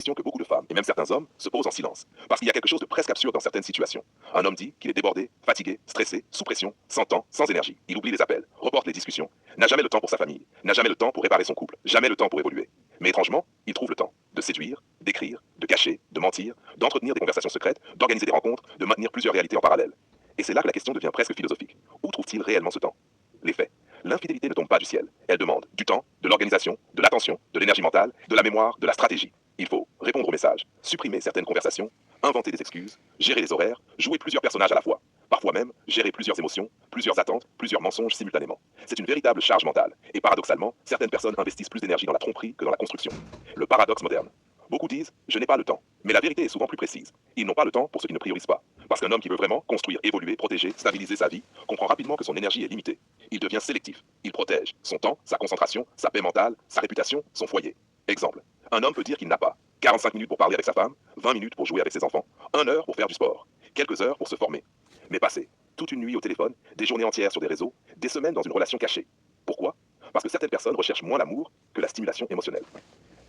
question que beaucoup de femmes, et même certains hommes, se posent en silence. Parce qu'il y a quelque chose de presque absurde dans certaines situations. Un homme dit qu'il est débordé, fatigué, stressé, sous pression, sans temps, sans énergie. Il oublie les appels, reporte les discussions, n'a jamais le temps pour sa famille, n'a jamais le temps pour réparer son couple, jamais le temps pour évoluer. Mais étrangement, il trouve le temps de séduire, d'écrire, de cacher, de mentir, d'entretenir des conversations secrètes, d'organiser des rencontres, de maintenir plusieurs réalités en parallèle. Et c'est là que la question devient presque philosophique. Où trouve-t-il réellement ce temps? Les faits. L'infidélité ne tombe pas du ciel. Elle demande du temps, de l'organisation, de l'attention, de l'énergie mentale, de la mémoire, de la stratégie. Il faut répondre aux messages, supprimer certaines conversations, inventer des excuses, gérer les horaires, jouer plusieurs personnages à la fois. Parfois même, gérer plusieurs émotions, plusieurs attentes, plusieurs mensonges simultanément. C'est une véritable charge mentale. Et paradoxalement, certaines personnes investissent plus d'énergie dans la tromperie que dans la construction. Le paradoxe moderne. Beaucoup disent « je n'ai pas le temps ». Mais la vérité est souvent plus précise. Ils n'ont pas le temps pour ceux qui ne priorisent pas. Parce qu'un homme qui veut vraiment construire, évoluer, protéger, stabiliser sa vie, comprend rapidement que son énergie est limitée. Il devient sélectif. Il protège son temps, sa concentration, sa paix mentale, sa réputation, son foyer. Exemple. Un homme peut dire qu'il n'a pas 45 minutes pour parler avec sa femme, 20 minutes pour jouer avec ses enfants, 1 heure pour faire du sport, quelques heures pour se former. Mais passer toute une nuit au téléphone, des journées entières sur des réseaux, des semaines dans une relation cachée. Pourquoi? Parce que certaines personnes recherchent moins l'amour que la stimulation émotionnelle.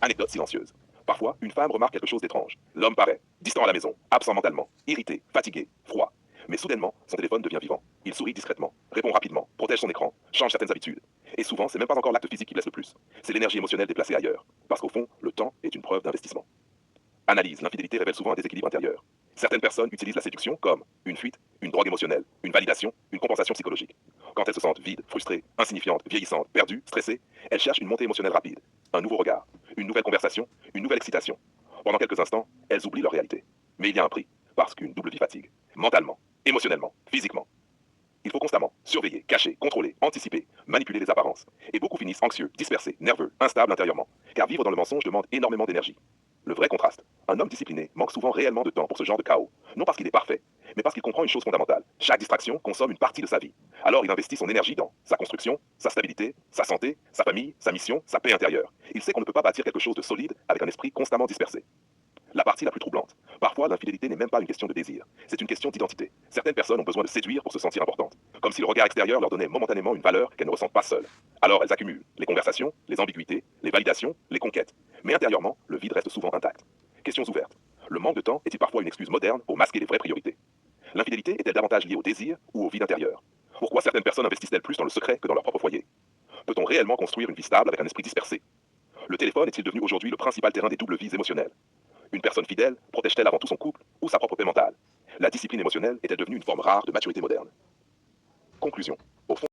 Anecdote silencieuse. Parfois, une femme remarque quelque chose d'étrange. L'homme paraît distant à la maison, absent mentalement, irrité, fatigué, froid. Mais soudainement, son téléphone devient vivant. Il sourit discrètement, répond rapidement, protège son écran, change certaines habitudes. Et souvent, c'est même pas encore l'acte physique qui blesse le plus. C'est l'énergie émotionnelle déplacée ailleurs. Parce qu'au fond, le temps est une preuve d'investissement. Analyse. L'infidélité révèle souvent un déséquilibre intérieur. Certaines personnes utilisent la séduction comme une fuite, une drogue émotionnelle, une validation, une compensation psychologique. Quand elles se sentent vides, frustrées, insignifiantes, vieillissantes, perdues, stressées, elles cherchent une montée émotionnelle rapide, un nouveau regard, une nouvelle conversation, une nouvelle excitation. Pendant quelques instants, elles oublient leur réalité. Mais il y a un prix, parce qu'une double vie fatigue. Mentalement, émotionnellement, physiquement. Il faut constamment surveiller, cacher, contrôler, anticiper, manipuler les apparences. Et beaucoup finissent anxieux, dispersés, nerveux, instables intérieurement. Car vivre dans le mensonge demande énormément d'énergie. Le vrai contraste. Un homme discipliné manque souvent réellement de temps pour ce genre de chaos. Non parce qu'il est parfait, mais parce qu'il comprend une chose fondamentale. Chaque distraction consomme une partie de sa vie. Alors il investit son énergie dans sa construction, sa stabilité, sa santé, sa famille, sa mission, sa paix intérieure. Il sait qu'on ne peut pas bâtir quelque chose de solide avec un esprit constamment dispersé. La partie la plus troublante. Parfois, l'infidélité n'est même pas une question de désir. C'est une question d'identité. Certaines personnes ont besoin de séduire pour se sentir importantes. Comme si le regard extérieur leur donnait momentanément une valeur qu'elles ne ressentent pas seules. Alors elles accumulent les conversations, les ambiguïtés, les validations, les conquêtes. Mais intérieurement, le vide reste souvent intact. Questions ouvertes. Le manque de temps est-il parfois une excuse moderne pour masquer les vraies priorités? L'infidélité est-elle davantage liée au désir ou au vide intérieur? Pourquoi certaines personnes investissent-elles plus dans le secret que dans leur propre foyer? Peut-on réellement construire une vie stable avec un esprit dispersé? Le téléphone est-il devenu aujourd'hui le principal terrain des doubles vies émotionnelles? Une personne fidèle protège-t-elle avant tout son couple ou sa propre paix mentale? La discipline émotionnelle est-elle devenue une forme rare de maturité moderne? Conclusion. Au fond,